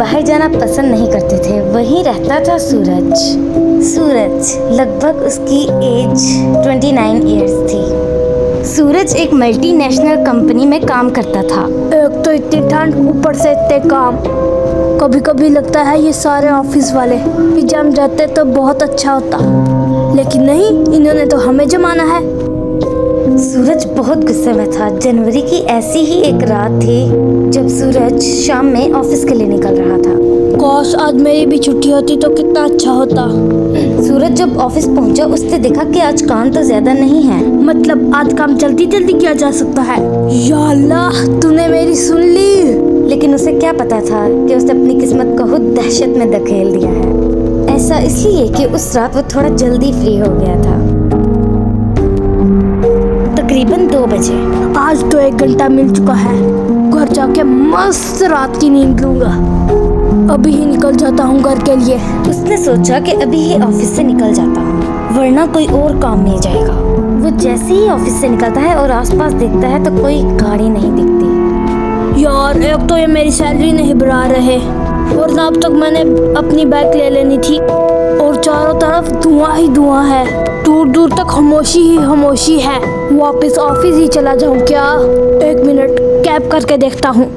बाहर जाना पसंद नहीं करते थे। वहीं रहता था सूरज। लगभग उसकी एज 29 इयर्स थी। सूरज एक मल्टीनेशनल कंपनी में काम करता था। एक तो इतनी ठंड, ऊपर से इतने काम। कभी कभी लगता है ये सारे ऑफिस वाले कि जम जाते तो बहुत अच्छा होता, लेकिन नहीं, इन्होंने तो हमें जमाना है। सूरज बहुत गुस्से में था। जनवरी की ऐसी ही एक रात थी जब सूरज शाम में ऑफिस के लिए निकल रहा था। काश आज मेरी भी छुट्टी होती तो कितना अच्छा होता। सूरज जब ऑफिस पहुंचा उसने देखा कि आज काम तो ज्यादा नहीं है। मतलब आज काम जल्दी जल्दी किया जा सकता है। या अल्लाह, तूने मेरी सुन ली। लेकिन उसे क्या पता था कि उसने अपनी किस्मत को खुद दहशत में धकेल दिया है। ऐसा इसलिए कि उस रात वो थोड़ा जल्दी फ्री हो गया था, तकरीबन 2 बजे। आज तो 1 घंटा मिल चुका है। घर जाके मस्त रात की नींद लूंगा। अभी ही निकल जाता हूँ घर के लिए। उसने सोचा कि अभी ही ऑफिस से निकल जाता हूँ वरना कोई और काम मिल जाएगा। वो जैसे ही ऑफिस से निकलता है और आसपास देखता है तो कोई गाड़ी नहीं दिखती। यार, एक तो ये मेरी सैलरी नहीं बढ़ा रहे, और अब तक मैंने अपनी बाइक ले लेनी थी, और चारों तरफ धुआं ही धुआं है। दूर दूर तक खामोशी ही खामोशी है। वापस ऑफिस ही चला जाऊं क्या? 1 मिनट कैब करके देखता हूँ,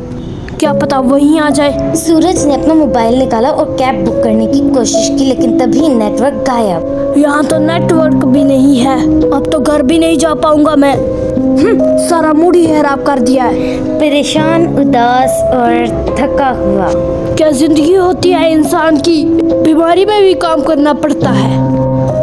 क्या पता वहीं आ जाए। सूरज ने अपना मोबाइल निकाला और कैब बुक करने की कोशिश की, लेकिन तभी नेटवर्क गायब। यहाँ तो नेटवर्क भी नहीं है। अब तो घर भी नहीं जा पाऊंगा मैं। सारा मूड ही खराब कर दिया है। परेशान, उदास और थका हुआ। क्या जिंदगी होती है इंसान की। बीमारी में भी काम करना पड़ता है।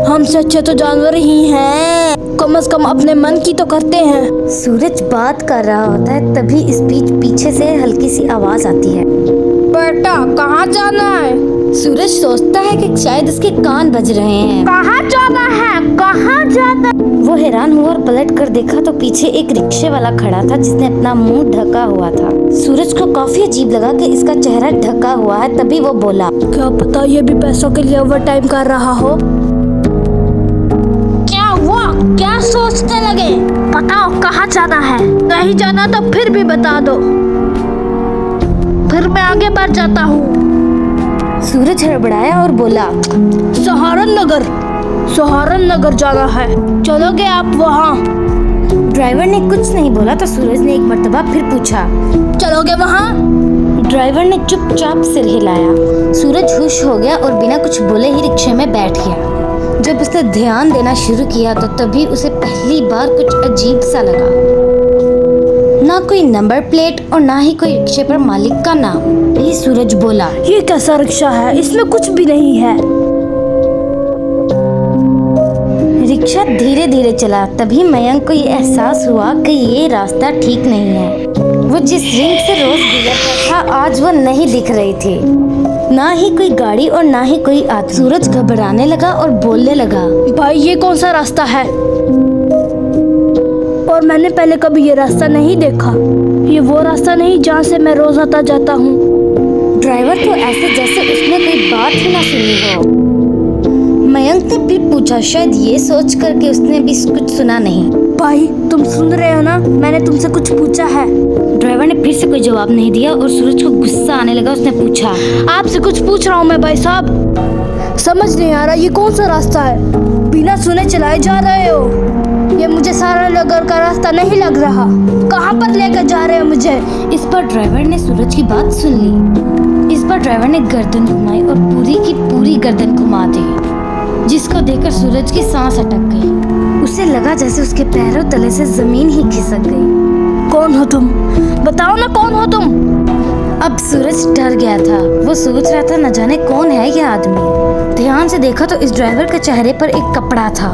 हमसे अच्छे तो जानवर ही हैं। कम से कम अपने मन की तो करते हैं। सूरज बात कर रहा होता है, तभी इस बीच पीछे से हल्की सी आवाज आती है। बेटा, कहाँ जाना है? सूरज सोचता है कि शायद उसके कान बज रहे हैं। कहाँ जाना है? कहाँ जाना? वो हैरान हुआ और पलट कर देखा तो पीछे एक रिक्शे वाला खड़ा था जिसने अपना मुंह ढका हुआ था। सूरज को काफी अजीब लगा कि इसका चेहरा ढका हुआ है। तभी वो बोला, क्या पता ये भी पैसों के लिए ओवर टाइम कर रहा हो। क्या हुआ? क्या सोचने लगे? बताओ कहाँ जाना है? नहीं जाना तो फिर भी बता दो, फिर मैं आगे बढ़ जाता हूँ। सूरज हड़बड़ाया और बोला, सहारननगर जाना है। चलोगे आप वहाँ? ड्राइवर ने कुछ नहीं बोला तो सूरज ने एक मर्तबा फिर पूछा, चलोगे वहाँ? ड्राइवर ने चुपचाप सिर हिलाया। सूरज खुश हो गया और बिना कुछ बोले ही रिक्शे में बैठ गया। जब उसने ध्यान देना शुरू किया तो तभी उसे पहली बार कुछ अजीब सा लगा। ना कोई नंबर प्लेट और ना ही कोई रिक्शे पर मालिक का नाम। भी सूरज बोला, ये कैसा रिक्शा है? इसमें कुछ भी नहीं है। रिक्शा धीरे धीरे चला। तभी मयंक को ये एहसास हुआ कि ये रास्ता ठीक नहीं है। वो जिस रिंग से रोज गुजरता था आज वो नहीं दिख रही थी। ना ही कोई गाड़ी और ना ही कोई आदमी। सूरज घबराने लगा और बोलने लगा, भाई ये कौन सा रास्ता है? और मैंने पहले कभी ये रास्ता नहीं देखा। ये वो रास्ता नहीं जहाँ से मैं रोज आता जाता हूँ। ड्राइवर तो ऐसे जैसे उसने कोई बात ही ना सुनी हो। मयंक ने फिर पूछा, शायद ये सोच कर कि उसने भी कुछ सुना नहीं। भाई तुम सुन रहे हो ना? मैंने तुमसे कुछ पूछा है। ड्राइवर ने फिर से कोई जवाब नहीं दिया और सूरज को गुस्सा आने लगा। उसने पूछा, आपसे कुछ पूछ रहा हूँ मैं भाई साहब। समझ नहीं आ रहा ये कौन सा रास्ता है? बिना सुने चलाए जा रहे हो। ये मुझे सहारननगर का रास्ता नहीं लग रहा। कहाँ पर लेकर जा रहे हो मुझे? इस पर ड्राइवर ने सूरज की बात सुन ली। इस पर ड्राइवर ने गर्दन घुमाई और पूरी की पूरी गर्दन घुमा दी, जिसको देखकर सूरज की सांस अटक गई। उसे लगा जैसे उसके पैरों तले से जमीन ही खिसक गई। कौन हो तुम? बताओ ना, कौन हो तुम? अब सूरज डर गया था। वो सोच रहा था न जाने कौन है यह आदमी। ध्यान से देखा तो इस ड्राइवर के चेहरे पर एक कपड़ा था।